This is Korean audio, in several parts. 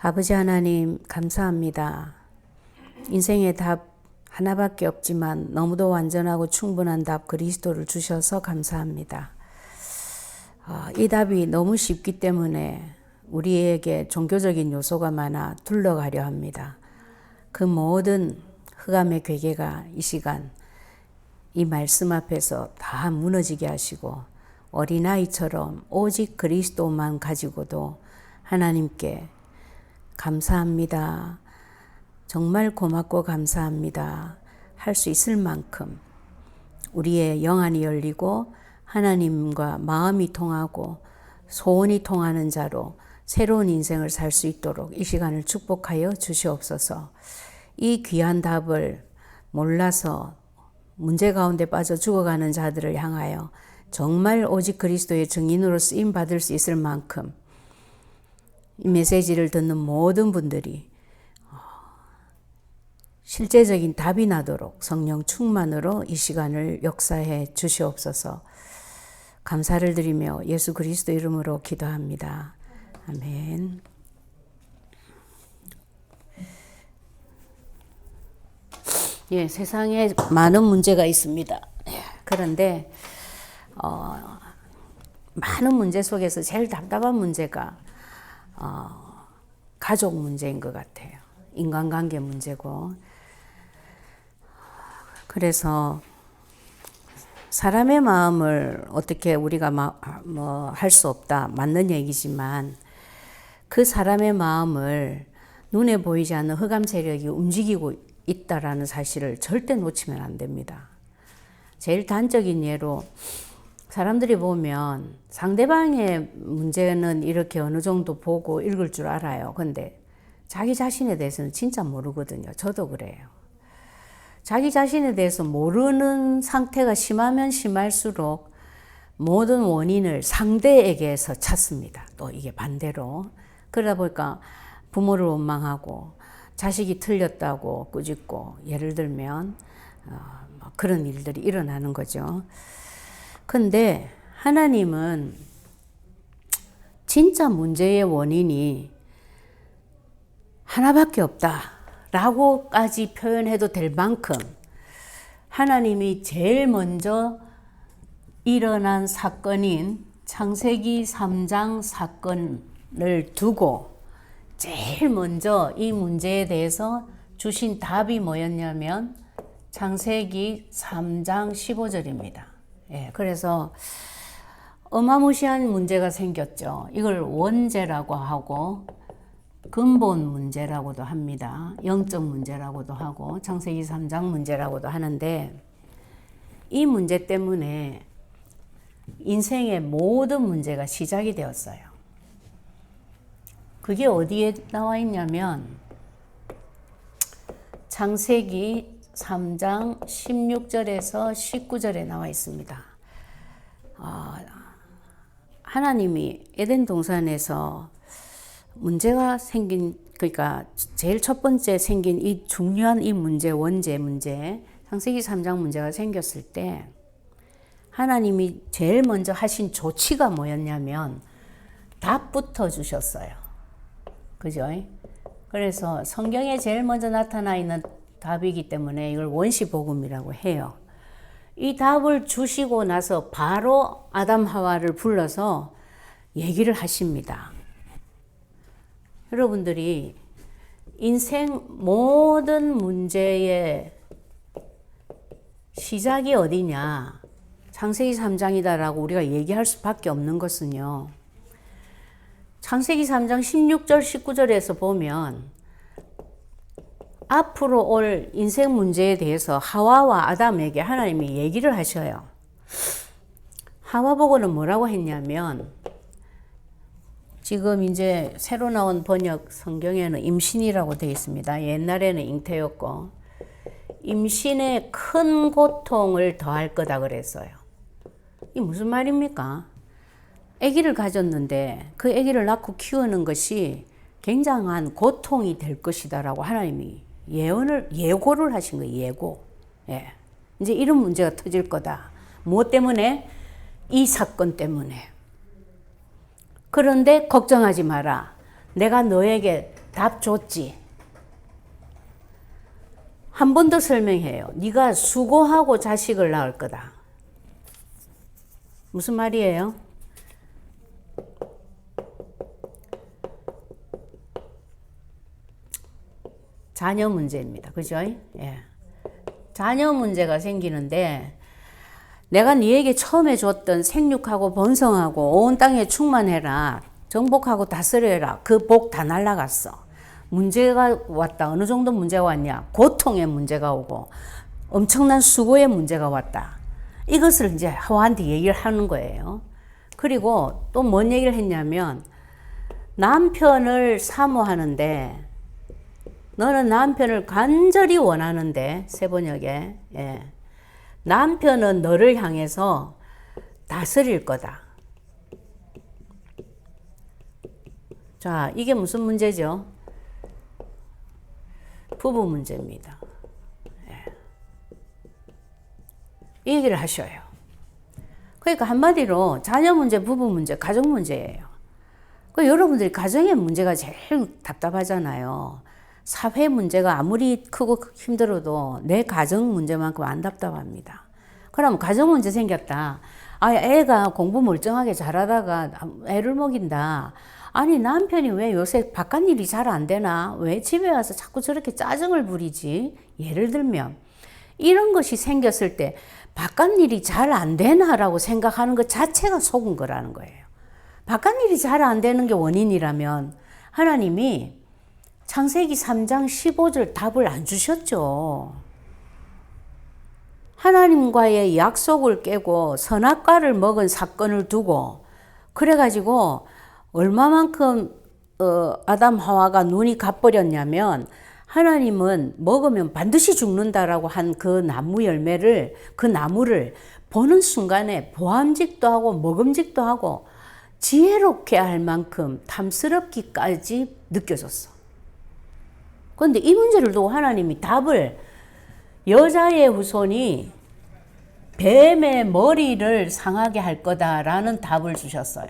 아버지 하나님, 감사합니다. 인생의 답 하나밖에 없지만 너무도 완전하고 충분한 답 그리스도를 주셔서 감사합니다. 이 답이 너무 쉽기 때문에 우리에게 종교적인 요소가 많아 둘러가려 합니다. 그 모든 흑암의 괴계가 이 시간 이 말씀 앞에서 다 무너지게 하시고 어린아이처럼 오직 그리스도만 가지고도 하나님께 감사합니다. 정말 고맙고 감사합니다. 할 수 있을 만큼 우리의 영안이 열리고 하나님과 마음이 통하고 소원이 통하는 자로 새로운 인생을 살 수 있도록 이 시간을 축복하여 주시옵소서. 이 귀한 답을 몰라서 문제 가운데 빠져 죽어가는 자들을 향하여 정말 오직 그리스도의 증인으로 쓰임 받을 수 있을 만큼 이 메시지를 듣는 모든 분들이 실제적인 답이 나도록 성령 충만으로 이 시간을 역사해 주시옵소서. 감사를 드리며 예수 그리스도 이름으로 기도합니다. 아멘. 예, 세상에 많은 문제가 있습니다. 그런데 많은 문제 속에서 제일 답답한 문제가 가족 문제인 것 같아요. 인간관계 문제고. 그래서 사람의 마음을 어떻게 우리가 할 수 없다. 맞는 얘기지만 그 사람의 마음을 눈에 보이지 않는 흑암 세력이 움직이고 있다라는 사실을 절대 놓치면 안 됩니다. 제일 단적인 예로 사람들이 보면 상대방의 문제는 이렇게 어느 정도 보고 읽을 줄 알아요. 근데 자기 자신에 대해서는 진짜 모르거든요. 저도 그래요. 자기 자신에 대해서 모르는 상태가 심하면 심할수록 모든 원인을 상대에게서 찾습니다. 또 이게 반대로. 그러다 보니까 부모를 원망하고 자식이 틀렸다고 꾸짖고 예를 들면 그런 일들이 일어나는 거죠. 근데 하나님은 진짜 문제의 원인이 하나밖에 없다라고까지 표현해도 될 만큼 하나님이 제일 먼저 일어난 사건인 창세기 3장 사건을 두고 제일 먼저 이 문제에 대해서 주신 답이 뭐였냐면 창세기 3장 15절입니다. 예, 그래서 어마무시한 문제가 생겼죠. 이걸 원죄라고 하고 근본 문제라고도 합니다. 영적 문제라고도 하고 창세기 3장 문제라고도 하는데 이 문제 때문에 인생의 모든 문제가 시작이 되었어요. 그게 어디에 나와 있냐면 창세기 3장 16절에서 19절에 나와 있습니다. 하나님이 에덴 동산에서 문제가 생긴, 그러니까 제일 첫 번째 생긴 이 중요한 이 문제, 원죄 문제, 창세기 3장 문제가 생겼을 때 하나님이 제일 먼저 하신 조치가 뭐였냐면 답부터 주셨어요. 그죠? 그래서 성경에 제일 먼저 나타나 있는 답이기 때문에 이걸 원시복음이라고 해요. 이 답을 주시고 나서 바로 아담 하와를 불러서 얘기를 하십니다. 여러분들이 인생 모든 문제의 시작이 어디냐? 창세기 3장이다라고 우리가 얘기할 수밖에 없는 것은요. 창세기 3장 16절 19절에서 보면 앞으로 올 인생 문제에 대해서 하와와 아담에게 하나님이 얘기를 하셔요. 하와 보고는 뭐라고 했냐면 지금 이제 새로 나온 번역 성경에는 임신이라고 되어 있습니다. 옛날에는 잉태였고 임신에 큰 고통을 더할 거다 그랬어요. 이 무슨 말입니까? 아기를 가졌는데 그 아기를 낳고 키우는 것이 굉장한 고통이 될 것이다라고 하나님이 예고를 하신 거예요. 예고. 예. 이제 이런 문제가 터질 거다. 무엇 때문에? 이 사건 때문에. 그런데 걱정하지 마라. 내가 너에게 답 줬지. 한 번 더 설명해요. 네가 수고하고 자식을 낳을 거다. 무슨 말이에요? 자녀 문제입니다. 그죠? 예. 자녀 문제가 생기는데 내가 네에게 처음에 줬던 생육하고 번성하고 온 땅에 충만해라. 정복하고 다스려라. 그 복 다 날라갔어. 문제가 왔다. 어느 정도 문제가 왔냐? 고통의 문제가 오고 엄청난 수고의 문제가 왔다. 이것을 이제 하와한테 얘기를 하는 거예요. 그리고 또 뭔 얘기를 했냐면 남편을 사모하는데 너는 남편을 간절히 원하는데 세번역에 예. 남편은 너를 향해서 다스릴 거다. 자, 이게 무슨 문제죠? 부부 문제입니다. 예. 이 얘기를 하셔요. 그러니까 한마디로 자녀 문제, 부부 문제, 가정 문제예요. 여러분들이 가정의 문제가 제일 답답하잖아요. 사회 문제가 아무리 크고 힘들어도 내 가정 문제만큼 안 답답합니다. 그럼 가정 문제 생겼다. 아, 애가 공부 멀쩡하게 잘하다가 애를 먹인다. 아니, 남편이 왜 요새 바깥 일이 잘 안 되나? 왜 집에 와서 자꾸 저렇게 짜증을 부리지? 예를 들면 이런 것이 생겼을 때 바깥 일이 잘 안 되나라고 생각하는 것 자체가 속은 거라는 거예요. 바깥 일이 잘 안 되는 게 원인이라면 하나님이 창세기 3장 15절 답을 안 주셨죠. 하나님과의 약속을 깨고 선악과를 먹은 사건을 두고 그래가지고 얼마만큼 아담 하와가 눈이 가버렸냐면 하나님은 먹으면 반드시 죽는다라고 한 그 나무 열매를 그 나무를 보는 순간에 보암직도 하고 먹음직도 하고 지혜롭게 할 만큼 탐스럽기까지 느껴졌어. 그런데 이 문제를 두고 하나님이 답을 여자의 후손이 뱀의 머리를 상하게 할 거다라는 답을 주셨어요.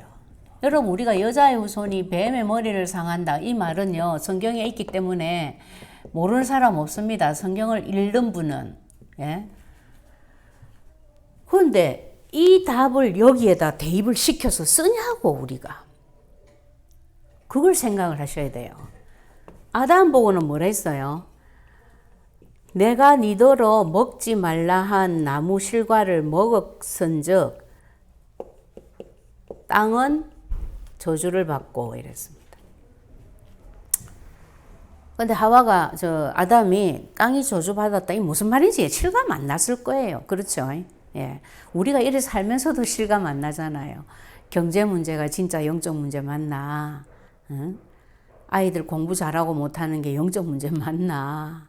여러분, 우리가 여자의 후손이 뱀의 머리를 상한다. 이 말은요, 성경에 있기 때문에 모르는 사람 없습니다. 성경을 읽는 분은. 예? 그런데 이 답을 여기에다 대입을 시켜서 쓰냐고, 우리가. 그걸 생각을 하셔야 돼요. 아담 보고는 뭐라 했어요? 내가 니더러 먹지 말라 한 나무 실과를 먹었은즉 땅은 저주를 받고 이랬습니다. 근데 하와가 아담이 땅이 저주 받았다. 이 무슨 말인지 실감 안 났을 거예요. 그렇죠? 예. 우리가 이래 살면서도 실감 안 나잖아요. 경제 문제가 진짜 영적 문제 맞나? 응? 아이들 공부 잘하고 못하는 게 영적 문제 맞나?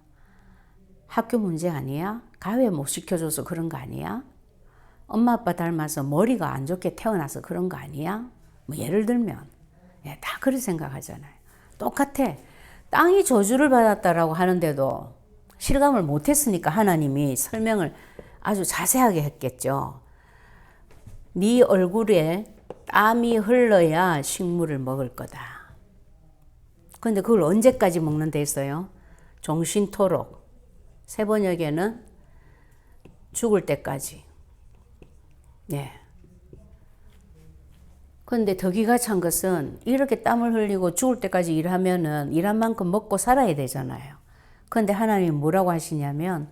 학교 문제 아니야? 가외 못 시켜줘서 그런 거 아니야? 엄마 아빠 닮아서 머리가 안 좋게 태어나서 그런 거 아니야? 뭐 예를 들면 예, 다 그렇게 생각하잖아요. 똑같아. 땅이 저주를 받았다라고 하는데도 실감을 못했으니까 하나님이 설명을 아주 자세하게 했겠죠. 네 얼굴에 땀이 흘러야 식물을 먹을 거다. 근데 그걸 언제까지 먹는 데 있어요? 종신토록. 세번역에는 죽을 때까지. 예. 근데 더 기가 찬 것은 이렇게 땀을 흘리고 죽을 때까지 일하면은 일한 만큼 먹고 살아야 되잖아요. 근데 하나님이 뭐라고 하시냐면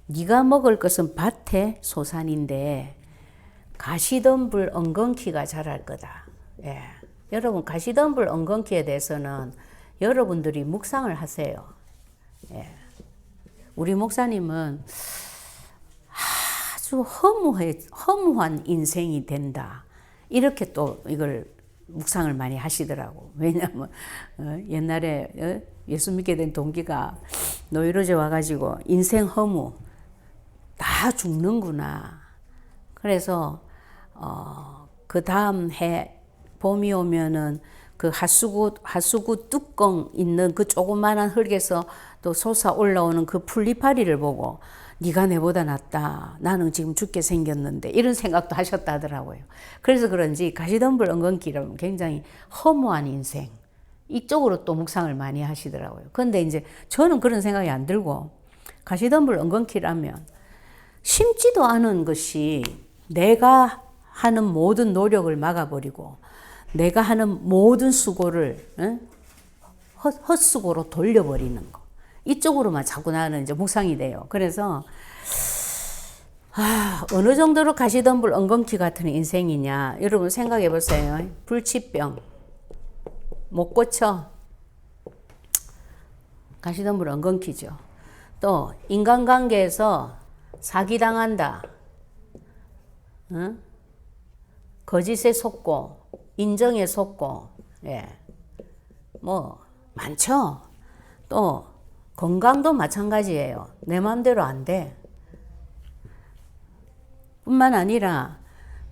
네가 먹을 것은 밭의 소산인데 가시덤불 엉겅퀴가 자랄 거다. 예. 여러분, 가시덤불 엉겅퀴에 대해서는 여러분들이 묵상을 하세요. 예. 우리 목사님은 아주 허무한 인생이 된다. 이렇게 또 이걸 묵상을 많이 하시더라고. 왜냐하면 옛날에 예수 믿게 된 동기가 노이로제 와가지고 인생 허무, 다 죽는구나. 그래서 그 다음 해 봄이 오면은 그 하수구 뚜껑 있는 그 조그만한 흙에서 또 솟아 올라오는 그 풀리파리를 보고 네가 내보다 낫다. 나는 지금 죽게 생겼는데 이런 생각도 하셨다 하더라고요. 그래서 그런지 가시덤불 엉겅퀴라면 굉장히 허무한 인생, 이쪽으로 또 묵상을 많이 하시더라고요. 그런데 이제 저는 그런 생각이 안 들고, 가시덤불 엉겅퀴라면 심지도 않은 것이 내가 하는 모든 노력을 막아버리고 내가 하는 모든 수고를 헛수고로 돌려버리는 거. 이쪽으로만 자꾸 나는 이제 묵상이 돼요. 그래서 어느 정도로 가시덤불 엉겅퀴 같은 인생이냐. 여러분 생각해 보세요. 불치병 못 고쳐. 가시덤불 엉겅퀴죠. 또 인간관계에서 사기당한다. 응? 거짓에 속고 인정에 속고, 예, 뭐 많죠. 또 건강도 마찬가지예요. 내 마음대로 안 돼. 뿐만 아니라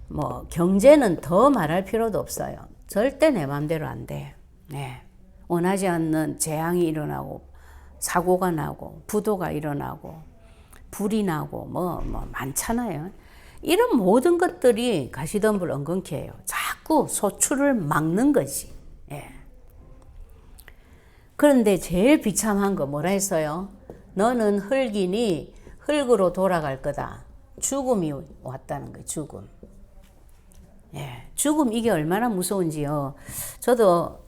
뭐 경제는 더 말할 필요도 없어요. 절대 내 마음대로 안 돼. 네. 원하지 않는 재앙이 일어나고 사고가 나고 부도가 일어나고 불이 나고 뭐 많잖아요. 이런 모든 것들이 가시덤불 엉겅퀴예요. 자꾸 소출을 막는 거지. 예. 그런데 제일 비참한 거 뭐라 했어요? 너는 흙이니 흙으로 돌아갈 거다. 죽음이 왔다는 거예요. 죽음. 예. 죽음 이게 얼마나 무서운지요. 저도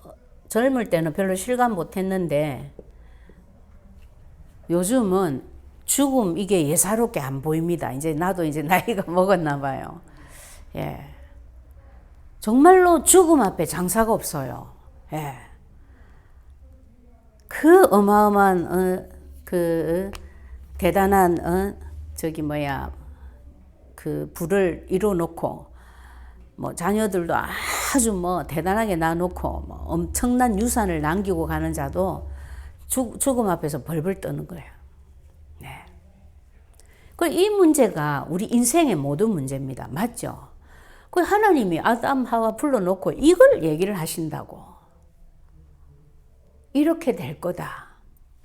젊을 때는 별로 실감 못 했는데 요즘은 죽음 이게 예사롭게 안 보입니다. 이제 나도 이제 나이가 먹었나 봐요. 예. 정말로 죽음 앞에 장사가 없어요. 예. 그 어마어마한 그 대단한 그 부를 이뤄놓고 뭐 자녀들도 아주 뭐 대단하게 낳아놓고 뭐 엄청난 유산을 남기고 가는 자도 죽음 앞에서 벌벌 떠는 거예요. 네. 이 문제가 우리 인생의 모든 문제입니다. 맞죠? 하나님이 아담 하와 불러놓고 이걸 얘기를 하신다고. 이렇게 될 거다.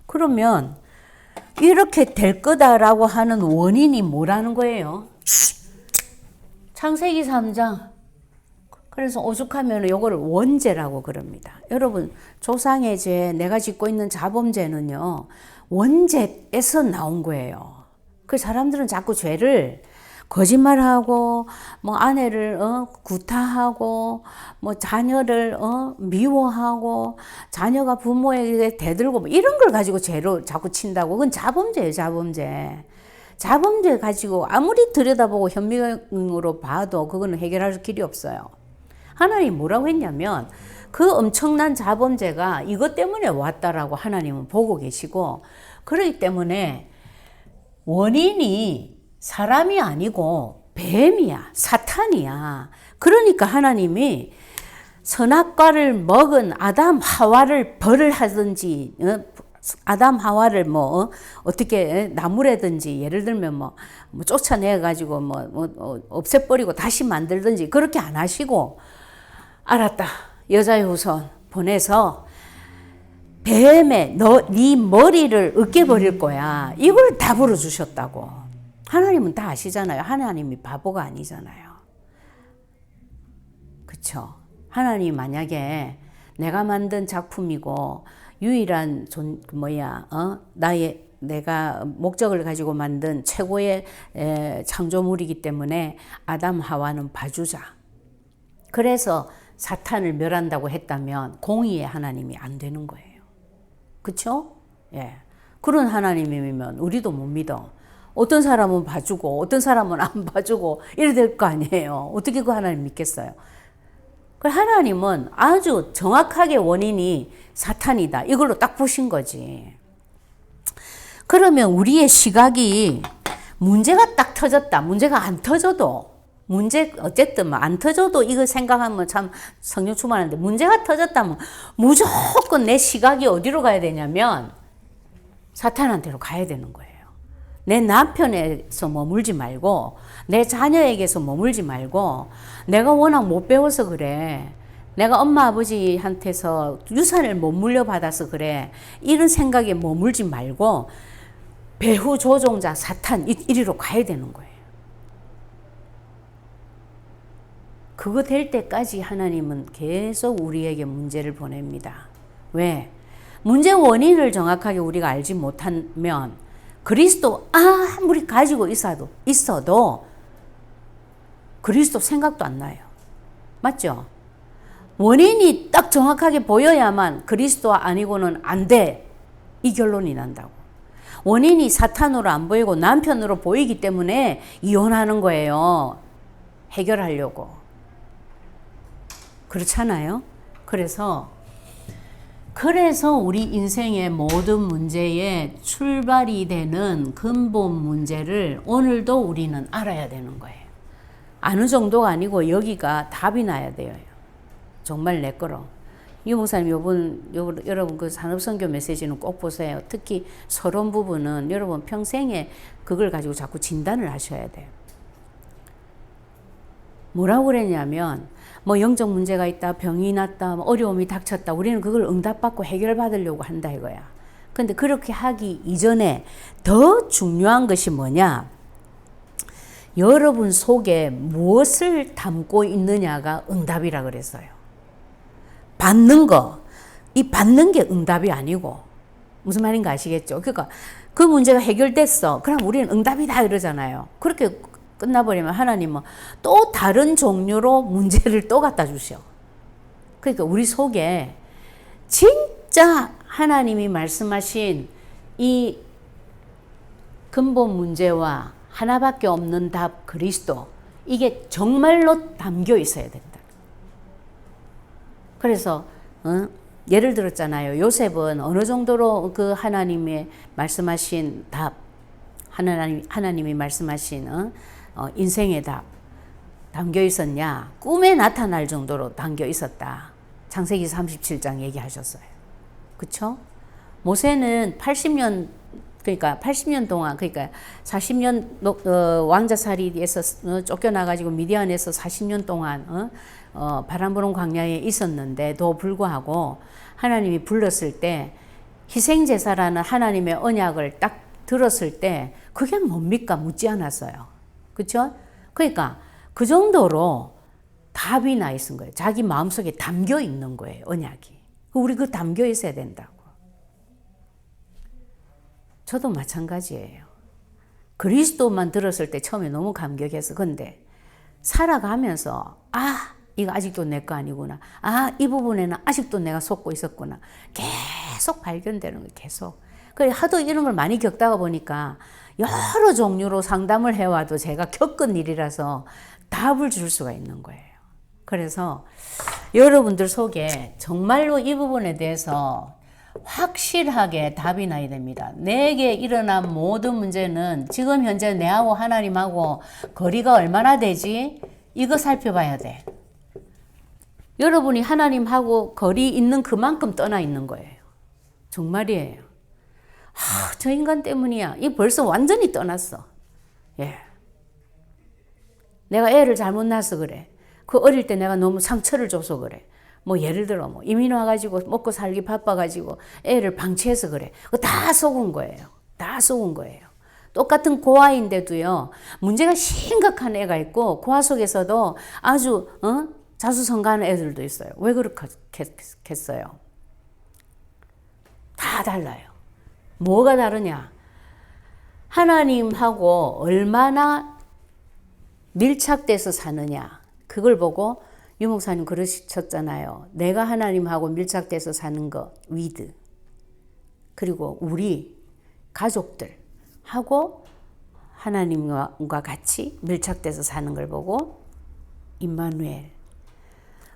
그러면 이렇게 될 거다라고 하는 원인이 뭐라는 거예요? 창세기 3장. 그래서 오죽하면 이거를 원죄라고 그럽니다. 여러분, 조상의 죄, 내가 짓고 있는 자범죄는요, 원죄에서 나온 거예요. 그 사람들은 자꾸 죄를 거짓말하고, 뭐 아내를 구타하고, 뭐 자녀를 미워하고, 자녀가 부모에게 대들고, 뭐 이런 걸 가지고 죄로 자꾸 친다고. 그건 자범죄예요, 자범죄. 자범죄 가지고 아무리 들여다보고 현명으로 봐도 그거는 해결할 길이 없어요. 하나님 뭐라고 했냐면 그 엄청난 자범죄가 이것 때문에 왔다라고 하나님은 보고 계시고, 그렇기 때문에 원인이 사람이 아니고 뱀이야, 사탄이야. 그러니까 하나님이 선악과를 먹은 아담 하와를 벌을 하든지, 아담 하와를 뭐 어떻게 나무라든지 예를 들면 뭐 쫓아내 가지고 뭐 없애버리고 다시 만들든지 그렇게 안 하시고, 알았다, 여자의 후손 보내서 뱀에 네 머리를 으깨버릴 거야. 이걸 답으로 주셨다고. 하나님은 다 아시잖아요. 하나님이 바보가 아니잖아요. 그쵸? 하나님 만약에 내가 만든 작품이고 유일한 내가 목적을 가지고 만든 최고의 창조물이기 때문에 아담 하와는 봐주자. 그래서 사탄을 멸한다고 했다면 공의의 하나님이 안 되는 거예요. 그쵸? 예. 그런 하나님이면 우리도 못 믿어. 어떤 사람은 봐주고 어떤 사람은 안 봐주고 이래 될 거 아니에요. 어떻게 그 하나님 믿겠어요? 그 하나님은 아주 정확하게 원인이 사탄이다. 이걸로 딱 보신 거지. 그러면 우리의 시각이 문제가 딱 터졌다. 문제가 안 터져도 어쨌든 안 터져도 이거 생각하면 참 성령 충만한데, 문제가 터졌다면 무조건 내 시각이 어디로 가야 되냐면 사탄한테로 가야 되는 거예요. 내 남편에서 머물지 말고 내 자녀에게서 머물지 말고 내가 워낙 못 배워서 그래, 내가 엄마 아버지한테서 유산을 못 물려받아서 그래, 이런 생각에 머물지 말고 배후 조종자 사탄 이리로 가야 되는 거예요. 그거 될 때까지 하나님은 계속 우리에게 문제를 보냅니다. 왜? 문제 원인을 정확하게 우리가 알지 못하면 그리스도 아무리 가지고 있어도 그리스도 생각도 안 나요. 맞죠? 원인이 딱 정확하게 보여야만 그리스도가 아니고는 안 돼. 이 결론이 난다고. 원인이 사탄으로 안 보이고 남편으로 보이기 때문에 이혼하는 거예요. 해결하려고. 그렇잖아요. 그래서 우리 인생의 모든 문제의 출발이 되는 근본 문제를 오늘도 우리는 알아야 되는 거예요. 아는 정도가 아니고 여기가 답이 나야 돼요. 정말 내 거로. 이 목사님 여러분 그 산업선교 메시지는 꼭 보세요. 특히 서론 부분은 여러분 평생에 그걸 가지고 자꾸 진단을 하셔야 돼요. 뭐라고 그랬냐면 뭐 영적 문제가 있다, 병이 났다, 어려움이 닥쳤다. 우리는 그걸 응답받고 해결받으려고 한다 이거야. 근데 그렇게 하기 이전에 더 중요한 것이 뭐냐? 여러분 속에 무엇을 담고 있느냐가 응답이라 그랬어요. 받는 거, 이 받는 게 응답이 아니고 무슨 말인가 아시겠죠? 그러니까 그 문제가 해결됐어. 그럼 우리는 응답이다 이러잖아요. 그렇게 끝나버리면 하나님은 또 다른 종류로 문제를 또 갖다 주셔. 그러니까 우리 속에 진짜 하나님이 말씀하신 이 근본 문제와 하나밖에 없는 답 그리스도, 이게 정말로 담겨 있어야 된다. 그래서 예를 들었잖아요. 요셉은 어느 정도로 그 하나님의 말씀하신 답, 하나님이 말씀하신 인생의 답 담겨 있었냐? 꿈에 나타날 정도로 담겨 있었다. 창세기 37장 얘기하셨어요. 그렇죠? 모세는 80년 동안, 그러니까 40년 왕자살이에서 쫓겨나가지고 미디안에서 40년 동안 바람 부는 광야에 있었는데도 불구하고 하나님이 불렀을 때 희생제사라는 하나님의 언약을 딱 들었을 때 그게 뭡니까? 묻지 않았어요. 그렇죠? 그러니까 그 정도로 답이 나 있는 거예요. 자기 마음속에 담겨 있는 거예요. 언약이. 우리 그 담겨 있어야 된다고. 저도 마찬가지예요. 그리스도만 들었을 때 처음에 너무 감격해서, 근데 살아가면서 이거 아직도 내 거 아니구나. 이 부분에는 아직도 내가 속고 있었구나. 계속 발견되는 거예요. 계속. 그래 하도 이런 걸 많이 겪다가 보니까 여러 종류로 상담을 해와도 제가 겪은 일이라서 답을 줄 수가 있는 거예요. 그래서 여러분들 속에 정말로 이 부분에 대해서 확실하게 답이 나야 됩니다. 내게 일어난 모든 문제는 지금 현재 내하고 하나님하고 거리가 얼마나 되지? 이거 살펴봐야 돼. 여러분이 하나님하고 거리 있는 그만큼 떠나 있는 거예요. 정말이에요. 저 인간 때문이야. 이 벌써 완전히 떠났어. 예. 내가 애를 잘못 낳아서 그래. 그 어릴 때 내가 너무 상처를 줘서 그래. 뭐 예를 들어 뭐 이민 와가지고 먹고 살기 바빠가지고 애를 방치해서 그래. 다 속은 거예요. 다 속은 거예요. 똑같은 고아인데도요. 문제가 심각한 애가 있고 고아 속에서도 아주 자수성가하는 애들도 있어요. 왜 그렇겠어요? 다 달라요. 뭐가 다르냐? 하나님하고 얼마나 밀착돼서 사느냐. 그걸 보고 유 목사님 그러셨잖아요. 내가 하나님하고 밀착돼서 사는 거, 위드. 그리고 우리 가족들하고 하나님과 같이 밀착돼서 사는 걸 보고 임마누엘.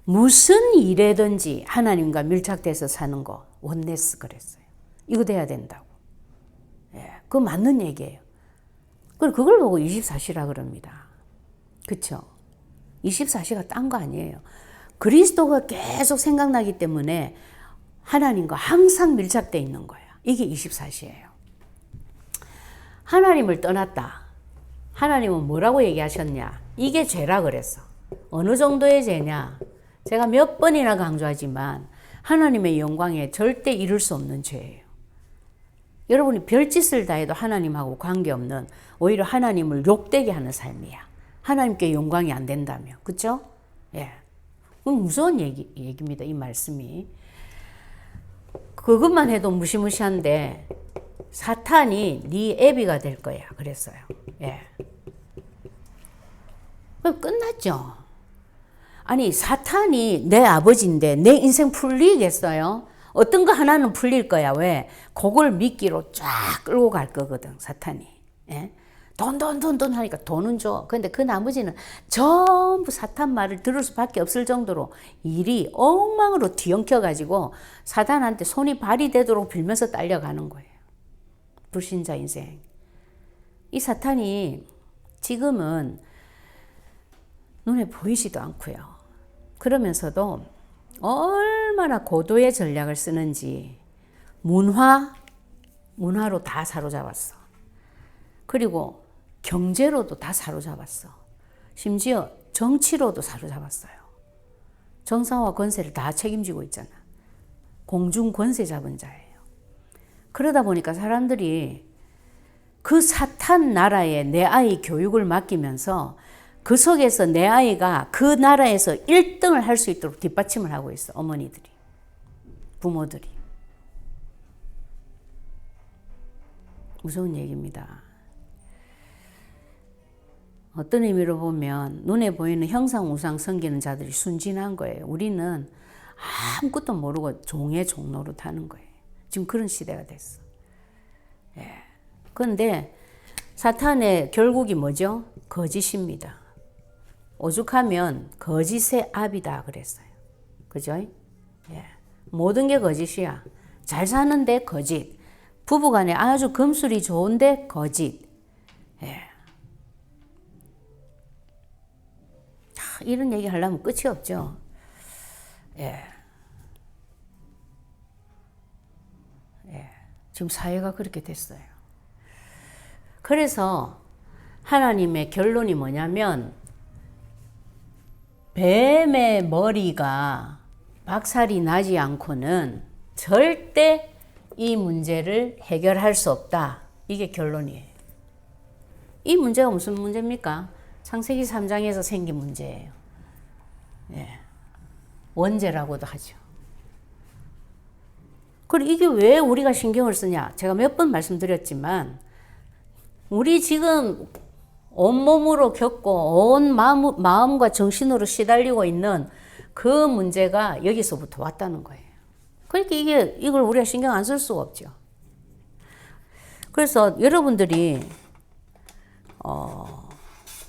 무슨 일에든지 하나님과 밀착돼서 사는 거, 원네스 그랬어요. 이거 돼야 된다고. 예, 그거 맞는 얘기예요. 그리고 그걸 보고 24시라 그럽니다. 그쵸? 24시가 딴 거 아니에요. 그리스도가 계속 생각나기 때문에 하나님과 항상 밀착되어 있는 거예요. 이게 24시예요. 하나님을 떠났다. 하나님은 뭐라고 얘기하셨냐? 이게 죄라 그랬어. 어느 정도의 죄냐? 제가 몇 번이나 강조하지만 하나님의 영광에 절대 이룰 수 없는 죄예요. 여러분이 별짓을 다 해도 하나님하고 관계없는, 오히려 하나님을 욕되게 하는 삶이야. 하나님께 영광이 안 된다며. 그쵸? 예. 무서운 얘기입니다. 이 말씀이. 그것만 해도 무시무시한데 사탄이 네 애비가 될 거야 그랬어요. 예. 그럼 끝났죠. 아니 사탄이 내 아버지인데 내 인생 풀리겠어요? 어떤 거 하나는 풀릴 거야. 왜? 그걸 미끼로 쫙 끌고 갈 거거든 사탄이. 예? 돈 하니까 돈은 줘. 근데 그 나머지는 전부 사탄 말을 들을 수밖에 없을 정도로 일이 엉망으로 뒤엉켜가지고 사탄한테 손이 발이 되도록 빌면서 딸려가는 거예요. 불신자 인생. 이 사탄이 지금은 눈에 보이지도 않고요. 그러면서도 얼마나 고도의 전략을 쓰는지 문화로 다 사로잡았어. 그리고 경제로도 다 사로잡았어. 심지어 정치로도 사로잡았어요. 정사와 권세를 다 책임지고 있잖아. 공중 권세 잡은 자예요. 그러다 보니까 사람들이 그 사탄 나라에 내 아이 교육을 맡기면서 그 속에서 내 아이가 그 나라에서 1등을 할 수 있도록 뒷받침을 하고 있어. 어머니들이, 부모들이. 무서운 얘기입니다. 어떤 의미로 보면 눈에 보이는 형상 우상 섬기는 자들이 순진한 거예요. 우리는 아무것도 모르고 종의 종노릇 하는 거예요. 지금 그런 시대가 됐어. 예. 그런데 사탄의 결국이 뭐죠? 거짓입니다. 오죽하면 거짓의 압이다 그랬어요. 그죠? 예. 모든 게 거짓이야. 잘 사는데 거짓. 부부간에 아주 금술이 좋은데 거짓. 예. 이런 얘기 하려면 끝이 없죠. 예. 예. 지금 사회가 그렇게 됐어요. 그래서 하나님의 결론이 뭐냐면 뱀의 머리가 박살이 나지 않고는 절대 이 문제를 해결할 수 없다. 이게 결론이에요. 이 문제가 무슨 문제입니까? 창세기 3장에서 생긴 문제예요. 예. 원죄라고도 하죠. 그리고 이게 왜 우리가 신경을 쓰냐? 제가 몇 번 말씀드렸지만 우리 지금 온몸으로 겪고 온 마음과 정신으로 시달리고 있는 그 문제가 여기서부터 왔다는 거예요. 그러니까 이걸 우리가 신경 안 쓸 수가 없죠. 그래서 여러분들이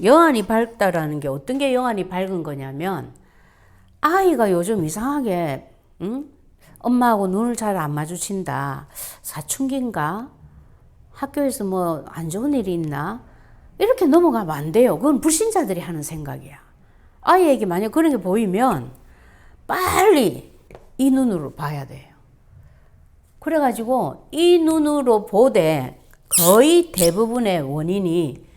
영안이 밝다라는 게 어떤 게 영안이 밝은 거냐면 아이가 요즘 이상하게 엄마하고 눈을 잘 안 마주친다. 사춘기인가? 학교에서 뭐 안 좋은 일이 있나? 이렇게 넘어가면 안 돼요. 그건 불신자들이 하는 생각이야. 아이에게 만약 그런 게 보이면 빨리 이 눈으로 봐야 돼요. 그래가지고 이 눈으로 보되 거의 대부분의 원인이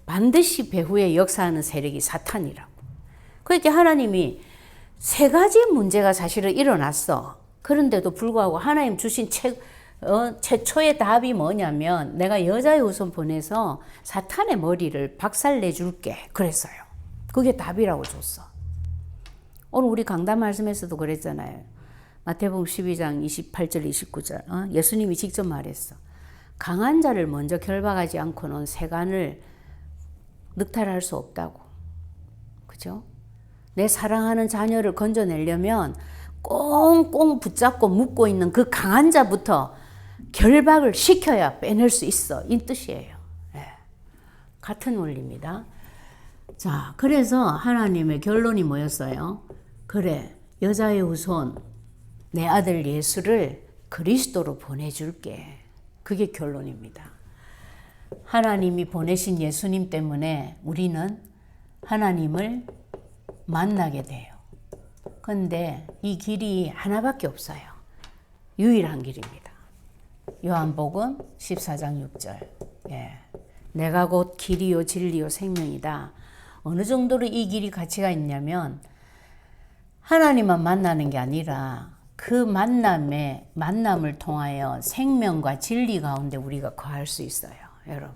반드시 배후에 역사하는 세력이 사탄이라고. 그러니까 하나님이 세 가지 문제가 사실은 일어났어. 그런데도 불구하고 하나님 주신 최초의 답이 뭐냐면 내가 여자의 후손 보내서 사탄의 머리를 박살내줄게 그랬어요. 그게 답이라고 줬어. 오늘 우리 강단 말씀에서도 그랬잖아요. 마태복음 12장 28절 29절 예수님이 직접 말했어. 강한 자를 먼저 결박하지 않고는 세간을 늑탈할 수 없다고. 그죠? 내 사랑하는 자녀를 건져내려면 꽁꽁 붙잡고 묶고 있는 그 강한 자부터 결박을 시켜야 빼낼 수 있어. 이 뜻이에요. 네. 같은 원리입니다. 자, 그래서 하나님의 결론이 뭐였어요? 그래, 여자의 후손, 내 아들 예수를 그리스도로 보내줄게. 그게 결론입니다. 하나님이 보내신 예수님 때문에 우리는 하나님을 만나게 돼요. 근데 이 길이 하나밖에 없어요. 유일한 길입니다. 요한복음 14장 6절. 예. 내가 곧 길이요 진리요 생명이다. 어느 정도로 이 길이 가치가 있냐면 하나님만 만나는 게 아니라 그 만남을 통하여 생명과 진리 가운데 우리가 거할 수 있어요. 여러분.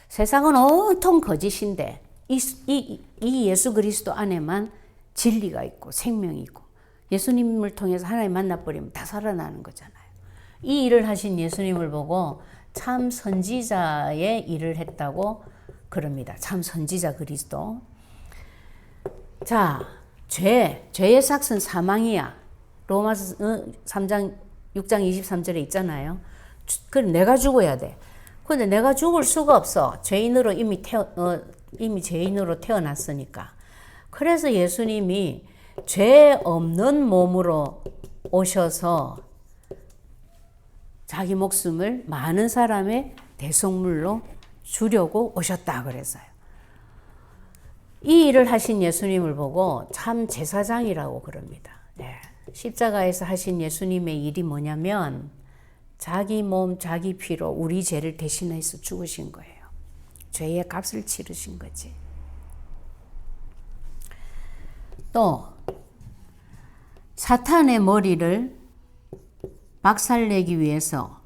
세상은 온통 거짓인데 이 예수 그리스도 안에만 진리가 있고 생명이 있고 예수님을 통해서 하나님 만나버리면 다 살아나는 거잖아요. 이 일을 하신 예수님을 보고 참 선지자의 일을 했다고 그럽니다. 참 선지자 그리스도. 자, 죄의 삭은 사망이야. 로마서 3장 6장 23절에 있잖아요. 그럼 내가 죽어야 돼. 근데 내가 죽을 수가 없어. 죄인으로 이미 죄인으로 태어났으니까. 그래서 예수님이 죄 없는 몸으로 오셔서 자기 목숨을 많은 사람의 대속물로 주려고 오셨다 그랬어요. 이 일을 하신 예수님을 보고 참 제사장이라고 그럽니다. 네. 십자가에서 하신 예수님의 일이 뭐냐면 자기 몸, 자기 피로 우리 죄를 대신해서 죽으신 거예요. 죄의 값을 치르신 거지. 또 사탄의 머리를 박살내기 위해서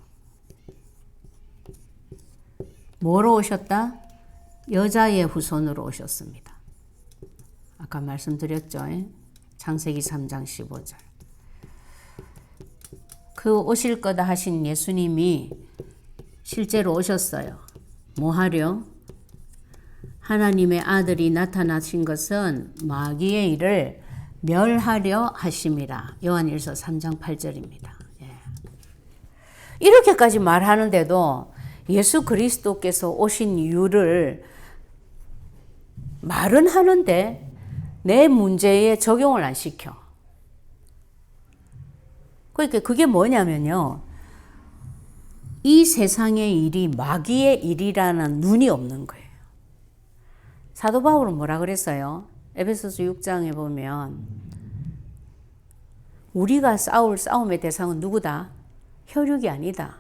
뭐로 오셨다? 여자의 후손으로 오셨습니다. 아까 말씀드렸죠. 창세기 3장 15절. 그 오실 거다 하신 예수님이 실제로 오셨어요. 뭐 하려? 하나님의 아들이 나타나신 것은 마귀의 일을 멸하려 하심이라. 요한일서 3장 8절입니다. 예. 이렇게까지 말하는데도 예수 그리스도께서 오신 이유를 말은 하는데 내 문제에 적용을 안 시켜. 그러니까 그게 뭐냐면요. 이 세상의 일이 마귀의 일이라는 눈이 없는 거예요. 사도 바울은 뭐라 그랬어요? 에베소서 6장에 보면 우리가 싸울 싸움의 대상은 누구다? 혈육이 아니다.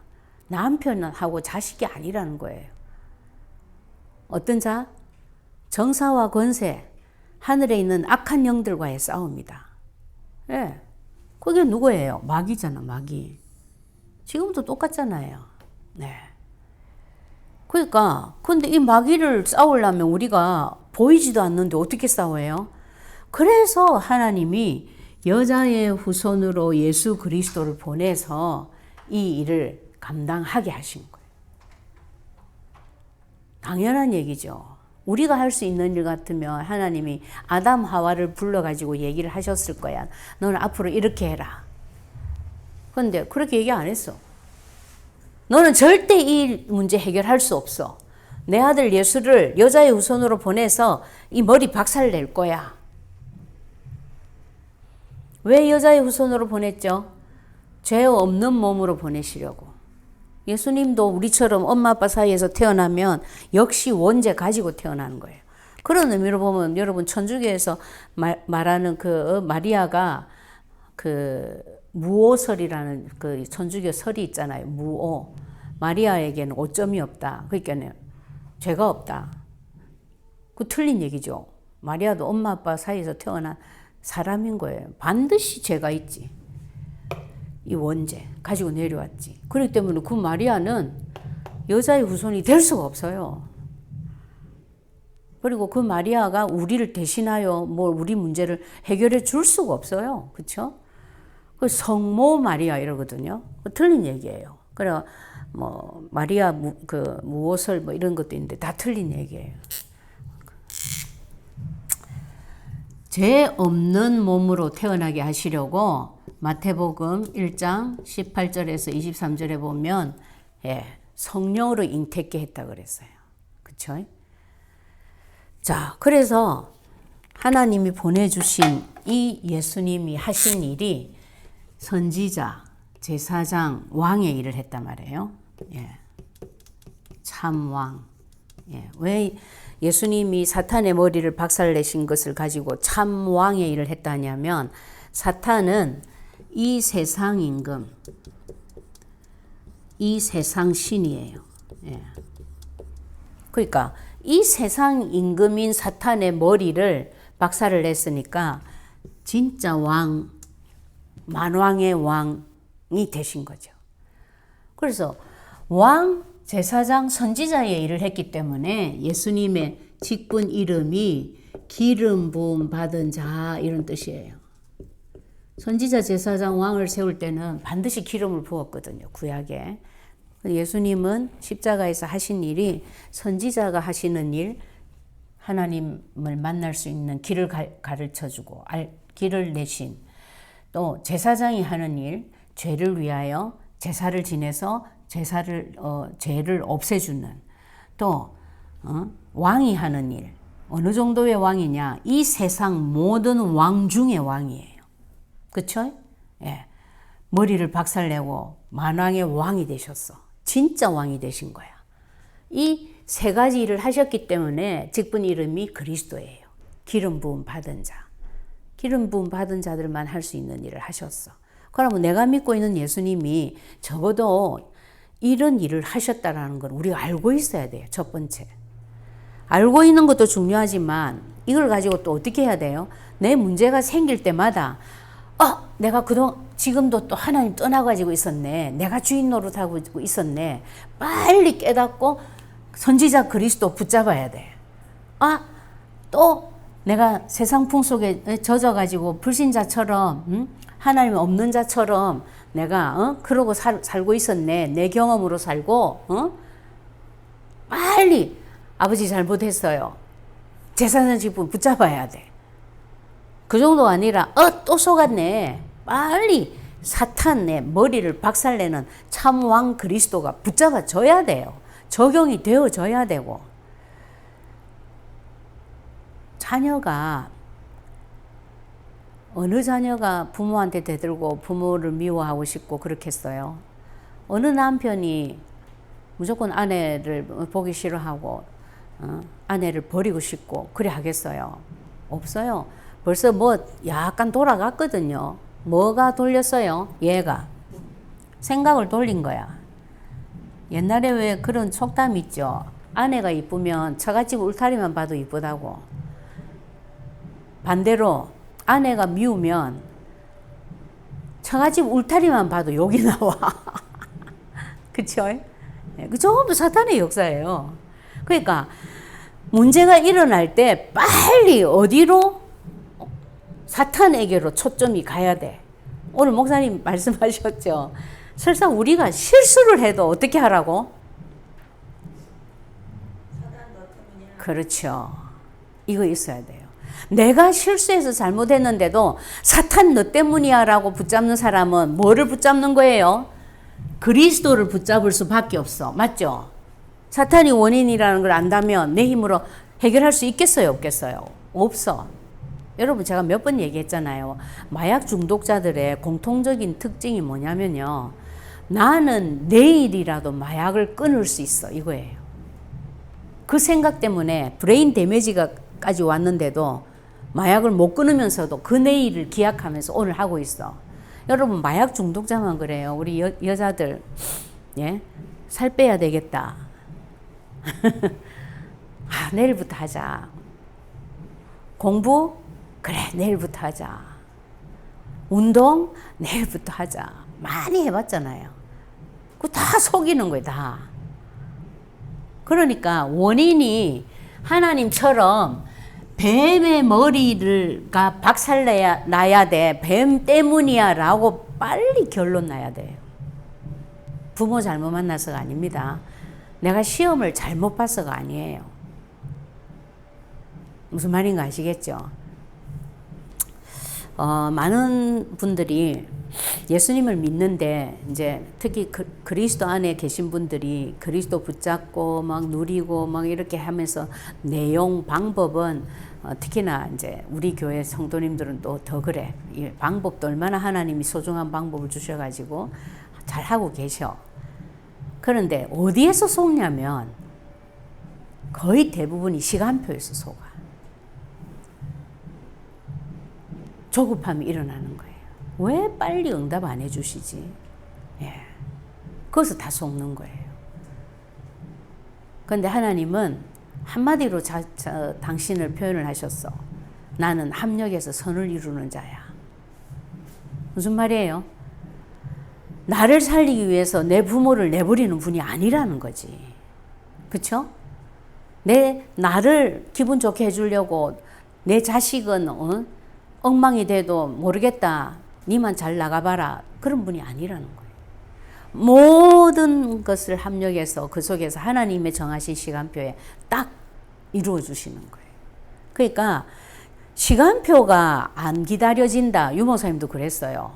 남편하고 자식이 아니라는 거예요. 어떤 자? 정사와 권세, 하늘에 있는 악한 영들과의 싸움이다. 예. 그게 누구예요? 마귀잖아, 마귀. 지금도 똑같잖아요. 네. 그러니까, 근데 이 마귀를 싸우려면 우리가 보이지도 않는데 어떻게 싸워요? 그래서 하나님이 여자의 후손으로 예수 그리스도를 보내서 이 일을 감당하게 하신 거예요. 당연한 얘기죠. 우리가 할 수 있는 일 같으면 하나님이 아담 하와를 불러가지고 얘기를 하셨을 거야. 너는 앞으로 이렇게 해라. 그런데 그렇게 얘기 안 했어. 너는 절대 이 문제 해결할 수 없어. 내 아들 예수를 여자의 후손으로 보내서 이 머리 박살 낼 거야. 왜 여자의 후손으로 보냈죠? 죄 없는 몸으로 보내시려고. 예수님도 우리처럼 엄마 아빠 사이에서 태어나면 역시 원죄 가지고 태어나는 거예요. 그런 의미로 보면 여러분 천주교에서 말하는 그 마리아가 그 무오설이라는 그 천주교 설이 있잖아요. 무오. 마리아에게는 오점이 없다. 그러니까 죄가 없다. 그 틀린 얘기죠. 마리아도 엄마 아빠 사이에서 태어난 사람인 거예요. 반드시 죄가 있지. 이 원죄 가지고 내려왔지. 그렇기 때문에 그 마리아는 여자의 후손이 될 수가 없어요. 그리고 그 마리아가 우리를 대신하여 뭐 우리 문제를 해결해 줄 수가 없어요. 그렇죠? 그 성모 마리아 이러거든요. 틀린 얘기예요. 그래 뭐 마리아 무오설 뭐 이런 것도 있는데 다 틀린 얘기예요. 죄 없는 몸으로 태어나게 하시려고 마태복음 1장 18절에서 23절에 보면 성령으로 잉태케 했다 그랬어요. 그렇죠? 자, 그래서 하나님이 보내주신 이 예수님이 하신 일이 선지자, 제사장, 왕의 일을 했단 말이에요. 참왕. 왜 예수님이 사탄의 머리를 박살내신 것을 가지고 참왕의 일을 했다냐면 사탄은 이 세상 임금, 이 세상 신이에요. 그러니까 이 세상 임금인 사탄의 머리를 박살을 냈으니까 진짜 왕, 만왕의 왕이 되신 거죠. 그래서 왕, 제사장, 선지자의 일을 했기 때문에 예수님의 직분 이름이 기름 부음 받은 자 이런 뜻이에요. 선지자, 제사장, 왕을 세울 때는 반드시 기름을 부었거든요. 구약에. 예수님은 십자가에서 하신 일이 선지자가 하시는 일, 하나님을 만날 수 있는 길을 가르쳐주고 길을 내신, 또 제사장이 하는 일, 죄를 위하여 제사를 지내서 죄를 없애주는, 또 왕이 하는 일, 어느 정도의 왕이냐, 이 세상 모든 왕 중의 왕이에요. 그쵸? 예. 머리를 박살내고 만왕의 왕이 되셨어. 진짜 왕이 되신 거야. 이 세 가지 일을 하셨기 때문에 직분 이름이 그리스도예요. 기름 부음 받은 자. 기름 부음 받은 자들만 할 수 있는 일을 하셨어. 그러면 내가 믿고 있는 예수님이 적어도 이런 일을 하셨다라는 걸 우리가 알고 있어야 돼요. 첫 번째. 알고 있는 것도 중요하지만 이걸 가지고 또 어떻게 해야 돼요? 내 문제가 생길 때마다 내가 지금도 또 하나님 떠나가지고 있었네. 내가 주인 노릇하고 있었네. 빨리 깨닫고 선지자 그리스도 붙잡아야 돼. 또 내가 세상 풍속에 젖어가지고 불신자처럼 하나님 없는 자처럼 내가 그러고 살고 있었네. 내 경험으로 살고 빨리 아버지 잘못했어요. 제사장 직분 붙잡아야 돼. 그 정도 아니라 또 속았네. 빨리 사탄 내 머리를 박살내는 참왕 그리스도가 붙잡아줘야 돼요. 적용이 되어져야 되고. 어느 자녀가 부모한테 대들고 부모를 미워하고 싶고 그렇겠어요. 어느 남편이 무조건 아내를 보기 싫어하고 아내를 버리고 싶고 그래 하겠어요? 없어요. 벌써 약간 돌아갔거든요. 뭐가 돌렸어요? 얘가 생각을 돌린 거야. 옛날에 왜 그런 속담 있죠? 아내가 이쁘면 처갓집 울타리만 봐도 이쁘다고. 반대로 아내가 미우면 처갓집 울타리만 봐도 욕이 나와. 그쵸? 그 전부 사탄의 역사예요. 그러니까 문제가 일어날 때 빨리 어디로? 사탄에게로 초점이 가야 돼. 오늘 목사님 말씀하셨죠? 설사 우리가 실수를 해도 어떻게 하라고? 그렇죠. 이거 있어야 돼요. 내가 실수해서 잘못했는데도 사탄 너 때문이야 라고 붙잡는 사람은 뭐를 붙잡는 거예요? 그리스도를 붙잡을 수밖에 없어. 맞죠? 사탄이 원인이라는 걸 안다면 내 힘으로 해결할 수 있겠어요? 없겠어요? 없어. 여러분 제가 몇 번 얘기했잖아요. 마약 중독자들의 공통적인 특징이 뭐냐면요. 나는 내일이라도 마약을 끊을 수 있어. 이거예요. 그 생각 때문에 브레인 데미지가까지 왔는데도 마약을 못 끊으면서도 그 내일을 기약하면서 오늘 하고 있어. 여러분 마약 중독자만 그래요. 우리 여자들 예? 살 빼야 되겠다. 내일부터 하자. 공부? 그래 내일부터 하자. 운동? 내일부터 하자. 많이 해봤잖아요. 그거 다 속이는 거예요. 다. 그러니까 원인이 하나님처럼 뱀의 머리가 박살나야 돼. 뱀 때문이야 라고 빨리 결론 나야 돼요. 부모 잘못 만나서가 아닙니다. 내가 시험을 잘못 봐서가 아니에요. 무슨 말인가 아시겠죠? 많은 분들이 예수님을 믿는데 이제 특히 그리스도 안에 계신 분들이 그리스도 붙잡고 막 누리고 막 이렇게 하면서 내용 방법은 특히나 이제 우리 교회 성도님들은 또 더 그래. 이 방법도 얼마나 하나님이 소중한 방법을 주셔가지고 잘 하고 계셔. 그런데 어디에서 속냐면 거의 대부분이 시간표에서 속아. 조급함이 일어나는 거예요. 왜 빨리 응답 안 해주시지? 예. 거기서 다 속는 거예요. 그런데 하나님은 한마디로 당신을 표현을 하셨어. 나는 합력해서 선을 이루는 자야. 무슨 말이에요? 나를 살리기 위해서 내 부모를 내버리는 분이 아니라는 거지. 그쵸? 나를 기분 좋게 해주려고 내 자식은 엉망이 돼도 모르겠다. 니만 잘 나가봐라. 그런 분이 아니라는 거예요. 모든 것을 합력해서 그 속에서 하나님의 정하신 시간표에 딱 이루어 주시는 거예요. 그러니까 시간표가 안 기다려진다. 유목사님도 그랬어요.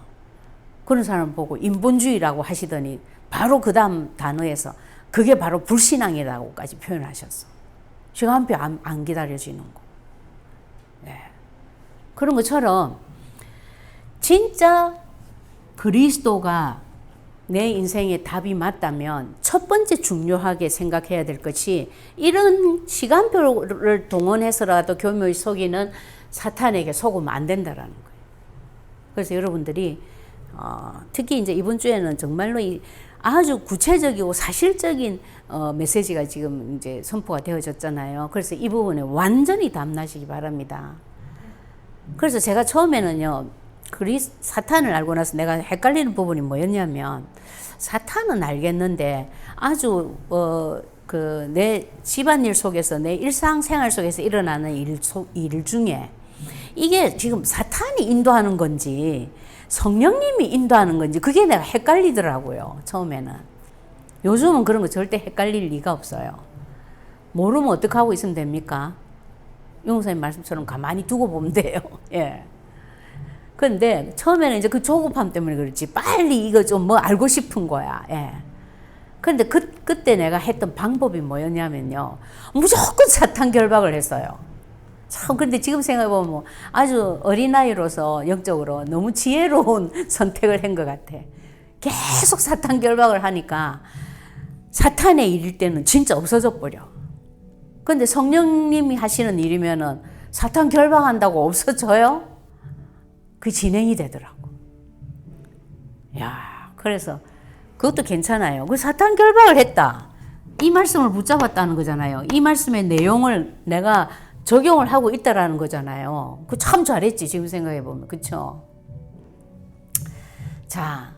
그런 사람 보고 인본주의라고 하시더니 바로 그 다음 단어에서 그게 바로 불신앙이라고까지 표현하셨어. 시간표 안 기다려지는 거. 네. 그런 것처럼 진짜 그리스도가 내 인생의 답이 맞다면 첫 번째 중요하게 생각해야 될 것이 이런 시간표를 동원해서라도 교묘히 속이는 사탄에게 속으면 안 된다라는 거예요. 그래서 여러분들이 특히 이제 이번 주에는 정말로 아주 구체적이고 사실적인 메시지가 지금 이제 선포가 되어졌잖아요. 그래서 이 부분에 완전히 담나시기 바랍니다. 그래서 제가 처음에는요, 사탄을 알고 나서 내가 헷갈리는 부분이 뭐였냐면, 사탄은 알겠는데 아주 내 집안일 속에서 내 일상생활 속에서 일어나는 일 중에 이게 지금 사탄이 인도하는 건지 성령님이 인도하는 건지 그게 내가 헷갈리더라고요. 처음에는. 요즘은 그런 거 절대 헷갈릴 리가 없어요. 모르면 어떻게 하고 있으면 됩니까? 용사님 말씀처럼 가만히 두고 보면 돼요. 예. 근데 처음에는 이제 그 조급함 때문에 그렇지 빨리 이거 좀 뭐 알고 싶은 거야. 예. 근데 그때 내가 했던 방법이 뭐였냐면요, 무조건 사탄 결박을 했어요. 참, 근데 지금 생각해보면 아주 어린아이로서 영적으로 너무 지혜로운 선택을 한 것 같아. 계속 사탄 결박을 하니까 사탄의 일일 때는 진짜 없어져 버려. 근데 성령님이 하시는 일이면은 사탄 결박한다고 없어져요? 그 진행이 되더라고. 야, 그래서 그것도 괜찮아요. 그 사탄 결박을 했다. 이 말씀을 붙잡았다는 거잖아요. 이 말씀의 내용을 내가 적용을 하고 있다라는 거잖아요. 그 참 잘했지, 지금 생각해보면. 그쵸? 자,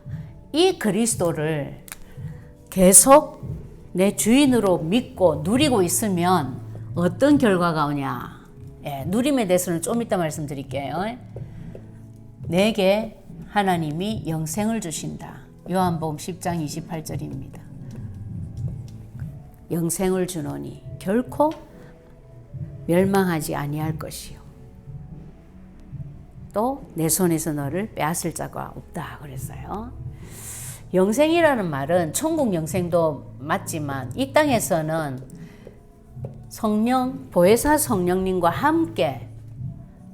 이 그리스도를 계속 내 주인으로 믿고 누리고 있으면 어떤 결과가 오냐. 예, 누림에 대해서는 좀 이따 말씀드릴게요. 내게 하나님이 영생을 주신다. 요한복음 10장 28절입니다. 영생을 주노니 결코 멸망하지 아니할 것이요. 또 내 손에서 너를 빼앗을 자가 없다 그랬어요. 영생이라는 말은 천국 영생도 맞지만 이 땅에서는 성령, 보혜사 성령님과 함께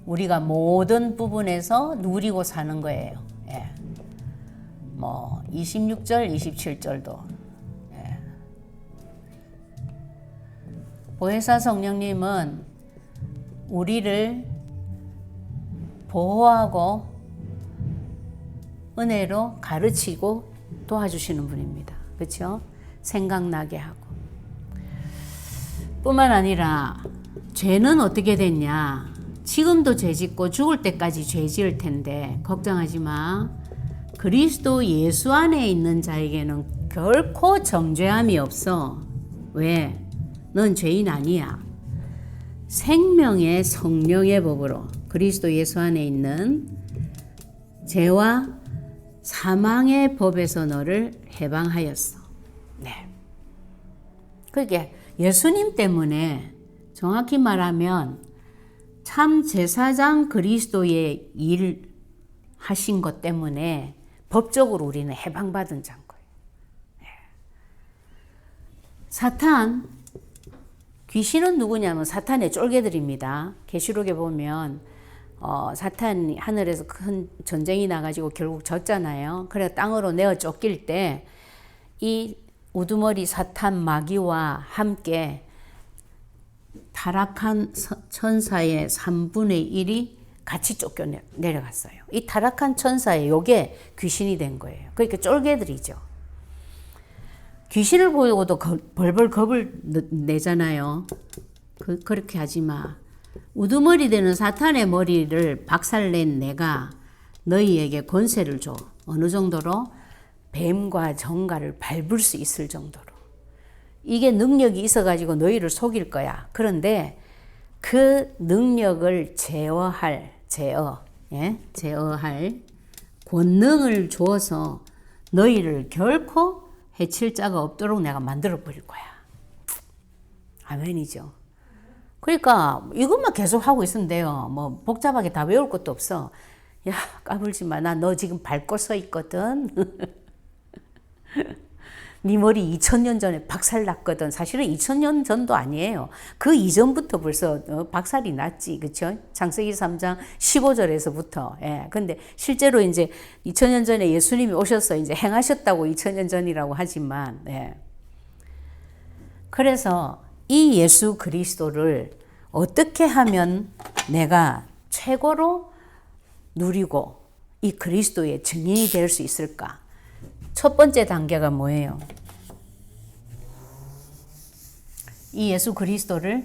우리가 모든 부분에서 누리고 사는 거예요. 예. 뭐 26절, 27절도 예. 보혜사 성령님은 우리를 보호하고 은혜로 가르치고 도와주시는 분입니다. 그렇죠? 생각나게 하고. 뿐만 아니라 죄는 어떻게 됐냐? 지금도 죄 짓고 죽을 때까지 죄 지을 텐데 걱정하지 마. 그리스도 예수 안에 있는 자에게는 결코 정죄함이 없어. 왜? 넌 죄인 아니야. 생명의 성령의 법으로 그리스도 예수 안에 있는 죄와 사망의 법에서 너를 해방하였어. 네. 그게 예수님 때문에 정확히 말하면 참 제사장 그리스도의 일 하신 것 때문에 법적으로 우리는 해방받은 자인 거예요. 네. 사탄, 귀신은 누구냐면 사탄의 쫄개들입니다. 계시록에 보면 사탄이 하늘에서 큰 전쟁이 나가지고 결국 졌잖아요. 그래서 땅으로 내어 쫓길 때 이 우두머리 사탄 마귀와 함께 타락한 천사의 3분의 1이 같이 쫓겨 내려갔어요. 이 타락한 천사의 요게 귀신이 된 거예요. 그러니까 쫄개들이죠. 귀신을 보고도 벌벌 겁을 내잖아요. 그렇게 하지 마. 우두머리 되는 사탄의 머리를 박살낸 내가 너희에게 권세를 줘. 어느 정도로? 뱀과 정갈을 밟을 수 있을 정도로. 이게 능력이 있어가지고 너희를 속일 거야. 그런데 그 능력을 제어할 권능을 주어서 너희를 결코 해칠 자가 없도록 내가 만들어 버릴 거야. 아멘이죠. 그러니까 이것만 계속 하고 있으면 돼요. 뭐 복잡하게 다 외울 것도 없어. 야, 까불지 마. 나 너 지금 밟고 서 있거든. 네 머리 2000년 전에 박살 났거든. 사실은 2000년 전도 아니에요. 그 이전부터 벌써 박살이 났지. 그쵸? 창세기 3장 15절에서부터. 예. 근데 실제로 이제 2000년 전에 예수님이 오셔서 이제 행하셨다고 2000년 전이라고 하지만, 예. 그래서 이 예수 그리스도를 어떻게 하면 내가 최고로 누리고 이 그리스도의 증인이 될 수 있을까? 첫 번째 단계가 뭐예요? 이 예수 그리스도를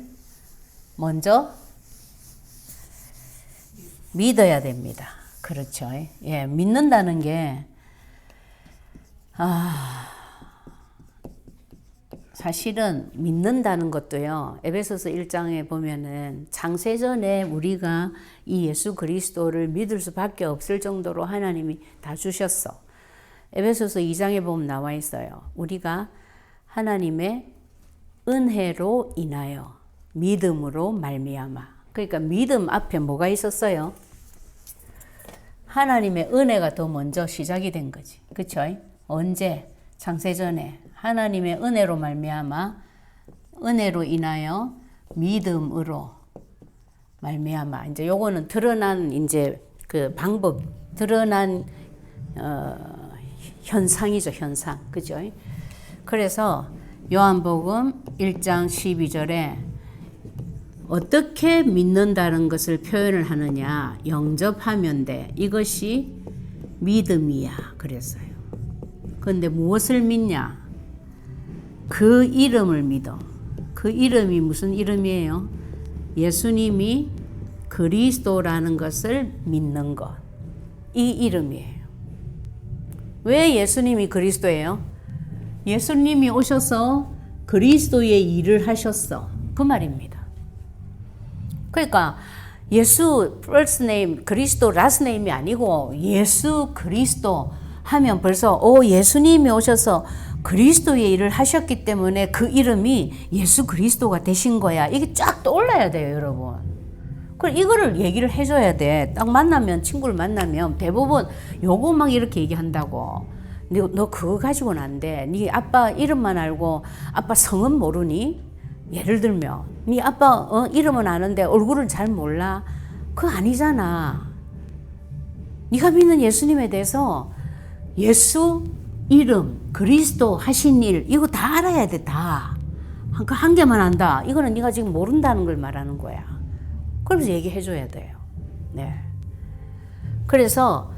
먼저 믿어야 됩니다. 그렇죠. 예, 믿는다는 게, 사실은 믿는다는 것도요, 에베소서 1장에 보면은 창세전에 우리가 이 예수 그리스도를 믿을 수밖에 없을 정도로 하나님이 다 주셨어. 에베소서 2장에 보면 나와 있어요. 우리가 하나님의 은혜로 인하여 믿음으로 말미암아. 그러니까 믿음 앞에 뭐가 있었어요? 하나님의 은혜가 더 먼저 시작이 된 거지. 그렇죠? 언제? 창세전에 하나님의 은혜로 말미암아, 은혜로 인하여 믿음으로 말미암아. 이제 요거는 드러난 이제 그 방법, 드러난 현상이죠, 현상. 그죠? 그래서 요한복음 1장 12절에 어떻게 믿는다는 것을 표현을 하느냐? 영접하면 돼. 이것이 믿음이야. 그랬어요. 그런데 무엇을 믿냐? 그 이름을 믿어. 그 이름이 무슨 이름이에요? 예수님이 그리스도라는 것을 믿는 것. 이 이름이에요. 왜 예수님이 그리스도예요? 예수님이 오셔서 그리스도의 일을 하셨어. 그 말입니다. 그러니까 예수 first name, 그리스도 last name이 아니고 예수 그리스도 하면 벌써 예수님이 오셔서 그리스도의 일을 하셨기 때문에 그 이름이 예수 그리스도가 되신 거야. 이게 쫙 떠올라야 돼요, 여러분. 그럼 이거를 얘기를 해줘야 돼. 딱 만나면, 친구를 만나면 대부분 요거 막 이렇게 얘기한다고. 너 그거 가지고는 안 돼. 네 아빠 이름만 알고 아빠 성은 모르니? 예를 들면 네 아빠 이름은 아는데 얼굴을 잘 몰라? 그거 아니잖아. 네가 믿는 예수님에 대해서 예수 이름, 그리스도 하신 일 이거 다 알아야 돼. 다. 한 개만 안다. 이거는 네가 지금 모른다는 걸 말하는 거야. 그러면서 얘기해 줘야 돼요. 네. 그래서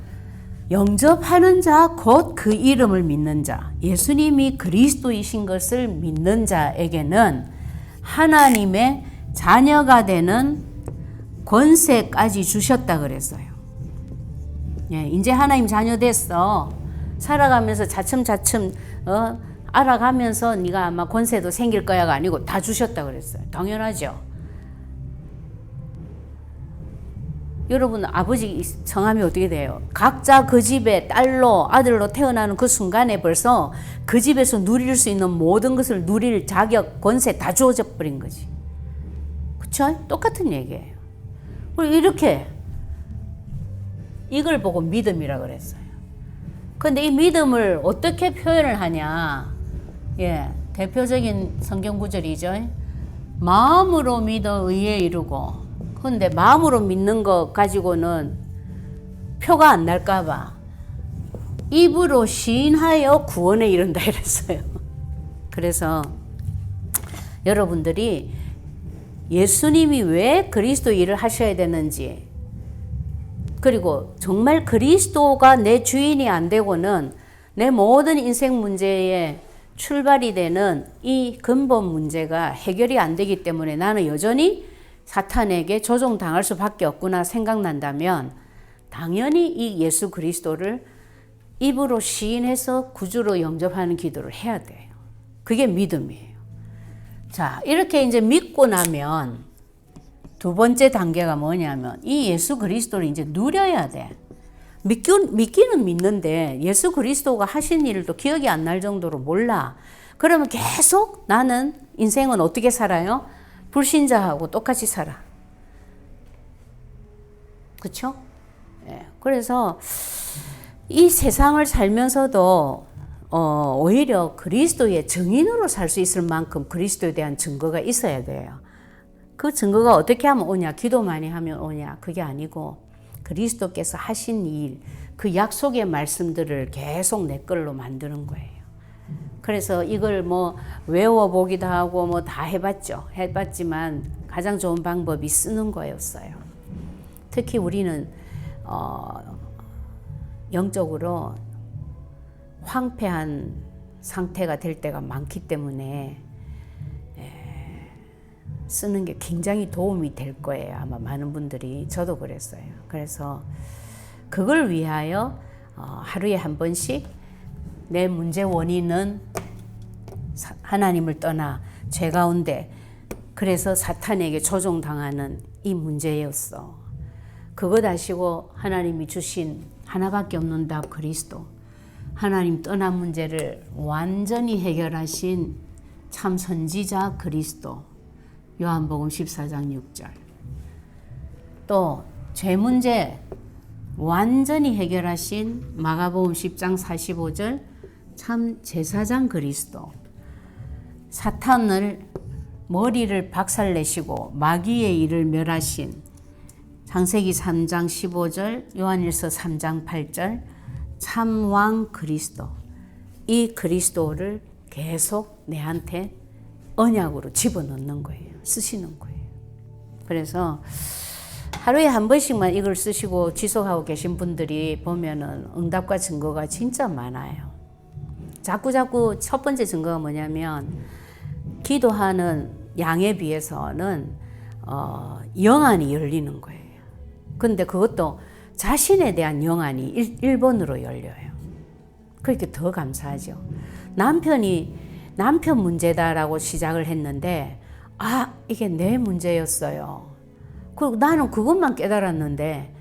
영접하는 자, 곧 그 이름을 믿는 자, 예수님이 그리스도이신 것을 믿는 자에게는 하나님의 자녀가 되는 권세까지 주셨다 그랬어요. 예, 이제 하나님 자녀 됐어. 살아가면서 차츰차츰 알아가면서 네가 아마 권세도 생길 거야가 아니고 다 주셨다 그랬어요. 당연하죠. 여러분 아버지 성함이 어떻게 돼요? 각자 그 집에 딸로 아들로 태어나는 그 순간에 벌써 그 집에서 누릴 수 있는 모든 것을 누릴 자격, 권세 다 주어져 버린 거지. 그쵸? 똑같은 얘기예요. 그리고 이렇게 이걸 보고 믿음이라 그랬어요. 근데 이 믿음을 어떻게 표현을 하냐? 예, 대표적인 성경 구절이죠. 마음으로 믿어 의에 이르고. 근데 마음으로 믿는 것 가지고는 표가 안 날까봐 입으로 시인하여 구원에 이른다 이랬어요. 그래서 여러분들이 예수님이 왜 그리스도 일을 하셔야 되는지, 그리고 정말 그리스도가 내 주인이 안 되고는 내 모든 인생 문제에 출발이 되는 이 근본 문제가 해결이 안 되기 때문에 나는 여전히 사탄에게 조종당할 수밖에 없구나 생각난다면 당연히 이 예수 그리스도를 입으로 시인해서 구주로 영접하는 기도를 해야 돼요. 그게 믿음이에요. 자, 이렇게 이제 믿고 나면 두 번째 단계가 뭐냐면 이 예수 그리스도를 이제 누려야 돼. 믿기는 믿는데 예수 그리스도가 하신 일도 기억이 안 날 정도로 몰라. 그러면 계속 나는 인생은 어떻게 살아요? 불신자하고 똑같이 살아. 그렇죠? 예. 그래서 이 세상을 살면서도 오히려 그리스도의 증인으로 살 수 있을 만큼 그리스도에 대한 증거가 있어야 돼요. 그 증거가 어떻게 하면 오냐? 기도 많이 하면 오냐? 그게 아니고 그리스도께서 하신 일, 그 약속의 말씀들을 계속 내 걸로 만드는 거예요. 그래서 이걸 뭐 외워보기도 하고 뭐 다 해봤지만 가장 좋은 방법이 쓰는 거였어요. 특히 우리는 영적으로 황폐한 상태가 될 때가 많기 때문에 쓰는 게 굉장히 도움이 될 거예요. 아마 많은 분들이, 저도 그랬어요. 그래서 그걸 위하여 하루에 한 번씩 내 문제 원인은 하나님을 떠나 죄 가운데, 그래서 사탄에게 조종당하는 이 문제였어. 그것 아시고 하나님이 주신 하나밖에 없는 답 그리스도, 하나님 떠난 문제를 완전히 해결하신 참 선지자 그리스도, 요한복음 14장 6절. 또 죄 문제 완전히 해결하신 마가복음 10장 45절 참 제사장 그리스도, 사탄을 머리를 박살내시고 마귀의 일을 멸하신 창세기 3장 15절, 요한일서 3장 8절 참왕 그리스도, 이 그리스도를 계속 내한테 언약으로 집어넣는 거예요. 쓰시는 거예요. 그래서 하루에 한 번씩만 이걸 쓰시고 지속하고 계신 분들이 보면은 응답과 증거가 진짜 많아요. 자꾸 첫 번째 증거가 뭐냐면, 기도하는 양에 비해서는 영안이 열리는 거예요. 근데 그것도 자신에 대한 영안이 1번으로 열려요. 그렇게 더 감사하죠. 남편 문제다라고 시작을 했는데, 이게 내 문제였어요. 그리고 나는 그것만 깨달았는데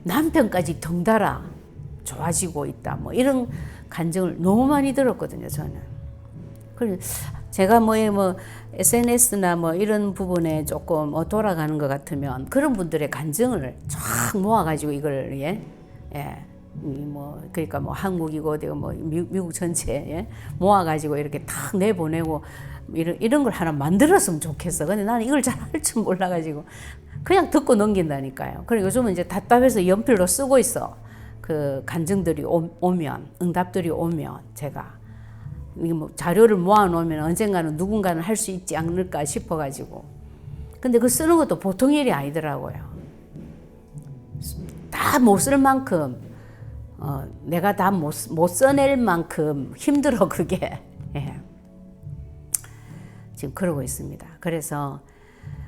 남편까지 덩달아 좋아지고 있다. 뭐 이런 간증을 너무 많이 들었거든요, 저는. 그래서 제가 뭐 SNS나 뭐 이런 부분에 조금 돌아가는 것 같으면 그런 분들의 간증을 쫙 모아가지고 이걸 그러니까 뭐 한국이고 어디고 뭐 미국 전체 모아가지고 이렇게 탁 내보내고 이런 걸 하나 만들었으면 좋겠어. 근데 나는 이걸 잘 할 줄 몰라가지고 그냥 듣고 넘긴다니까요. 그리고 요즘은 이제 답답해서 연필로 쓰고 있어. 그 간증들이 오면, 응답들이 오면 제가 뭐 자료를 모아놓으면 언젠가는 누군가는 할 수 있지 않을까 싶어가지고. 근데 그 쓰는 것도 보통 일이 아니더라고요. 다 못 쓸 만큼, 내가 다 못 써낼 만큼 힘들어, 그게. 지금 그러고 있습니다. 그래서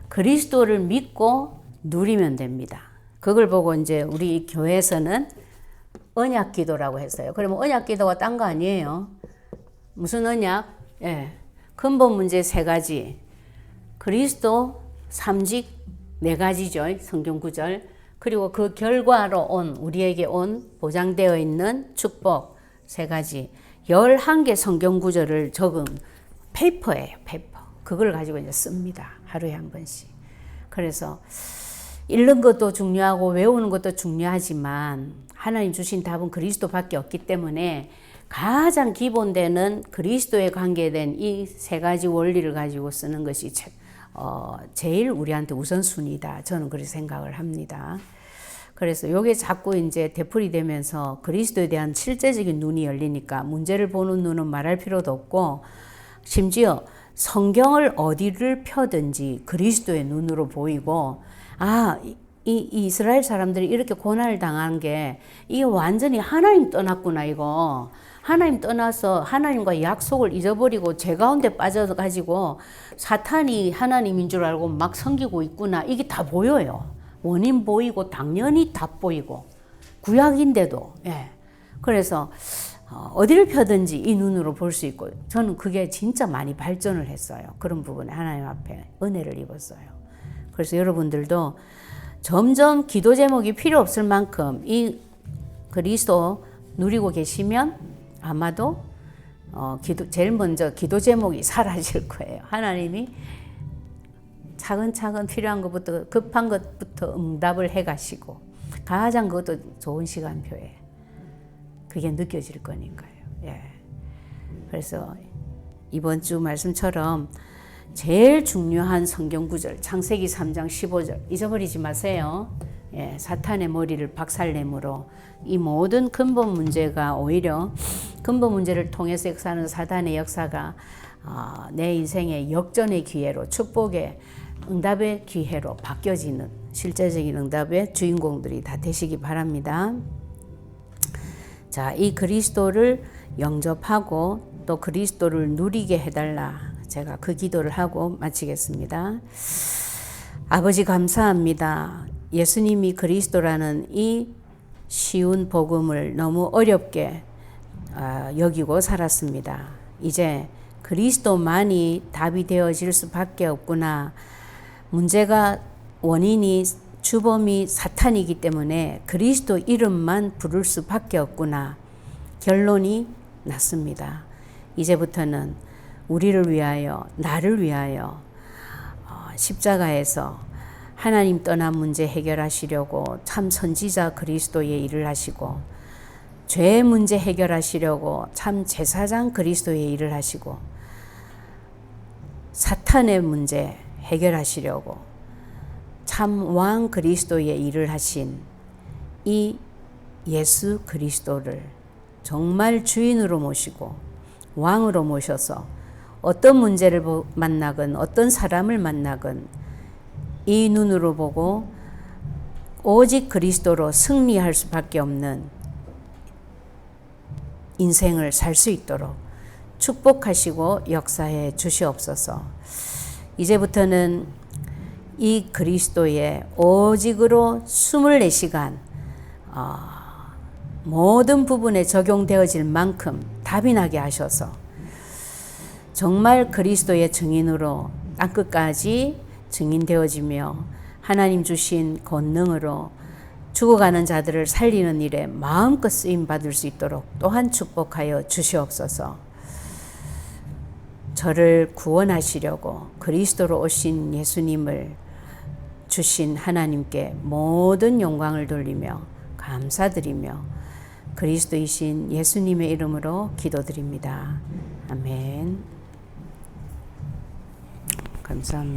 그리스도를 믿고 누리면 됩니다. 그걸 보고 이제 우리 교회에서는 언약 기도라고 했어요. 그러면 언약 기도가 딴 거 아니에요. 무슨 언약? 근본 문제 3가지. 그리스도, 삼직 4가지죠. 성경 구절. 그리고 그 결과로 우리에게 온 보장되어 있는 축복 3가지. 11개 성경 구절을 적은 페이퍼예요, 페이퍼. 그걸 가지고 이제 씁니다. 하루에 한 번씩. 그래서 읽는 것도 중요하고 외우는 것도 중요하지만 하나님 주신 답은 그리스도밖에 없기 때문에 가장 기본되는 그리스도에 관계된 이 3가지 원리를 가지고 쓰는 것이 제일 우리한테 우선순위다. 저는 그렇게 생각을 합니다. 그래서 이게 자꾸 이제 되풀이 되면서 그리스도에 대한 실제적인 눈이 열리니까 문제를 보는 눈은 말할 필요도 없고, 심지어 성경을 어디를 펴든지 그리스도의 눈으로 보이고, 이 이스라엘 사람들이 이렇게 고난을 당한 게 이게 완전히 하나님 떠났구나, 이거. 하나님 떠나서 하나님과 약속을 잊어버리고 죄 가운데 빠져가지고 사탄이 하나님인 줄 알고 막 섬기고 있구나. 이게 다 보여요. 원인 보이고 당연히 다 보이고 구약인데도. 그래서 어디를 펴든지 이 눈으로 볼 수 있고, 저는 그게 진짜 많이 발전을 했어요. 그런 부분에 하나님 앞에 은혜를 입었어요. 그래서 여러분들도 점점 기도 제목이 필요 없을 만큼 이 그리스도 누리고 계시면 아마도 제일 먼저 기도 제목이 사라질 거예요. 하나님이 차근차근 필요한 것부터 급한 것부터 응답을 해가시고 가장 그것도 좋은 시간표에 그게 느껴질 거니까요. 예. 그래서 이번 주 말씀처럼 제일 중요한 성경 구절 창세기 3장 15절 잊어버리지 마세요. 예, 사탄의 머리를 박살내므로 이 모든 근본 문제가 오히려 근본 문제를 통해서 역사하는 사단의 역사가 내 인생의 역전의 기회로 축복의 응답의 기회로 바뀌어지는 실제적인 응답의 주인공들이 다 되시기 바랍니다. 자, 이 그리스도를 영접하고 또 그리스도를 누리게 해달라. 제가 그 기도를 하고 마치겠습니다. 아버지 감사합니다. 예수님이 그리스도라는 이 쉬운 복음을 너무 어렵게 여기고 살았습니다. 이제 그리스도만이 답이 되어질 수밖에 없구나. 문제가 원인이 주범이 사탄이기 때문에 그리스도 이름만 부를 수밖에 없구나. 결론이 났습니다. 이제부터는 우리를 위하여 나를 위하여 십자가에서 하나님 떠난 문제 해결하시려고 참 선지자 그리스도의 일을 하시고 죄 문제 해결하시려고 참 제사장 그리스도의 일을 하시고 사탄의 문제 해결하시려고 참 왕 그리스도의 일을 하신 이 예수 그리스도를 정말 주인으로 모시고 왕으로 모셔서 어떤 문제를 만나건 어떤 사람을 만나건 이 눈으로 보고 오직 그리스도로 승리할 수밖에 없는 인생을 살 수 있도록 축복하시고 역사해 주시옵소서. 이제부터는 이 그리스도의 오직으로 24시간 모든 부분에 적용되어질 만큼 답이 나게 하셔서 정말 그리스도의 증인으로 땅끝까지 증인되어지며 하나님 주신 권능으로 죽어가는 자들을 살리는 일에 마음껏 쓰임 받을 수 있도록 또한 축복하여 주시옵소서. 저를 구원하시려고 그리스도로 오신 예수님을 주신 하나님께 모든 영광을 돌리며 감사드리며 그리스도이신 예수님의 이름으로 기도드립니다. 아멘. 감사합니다.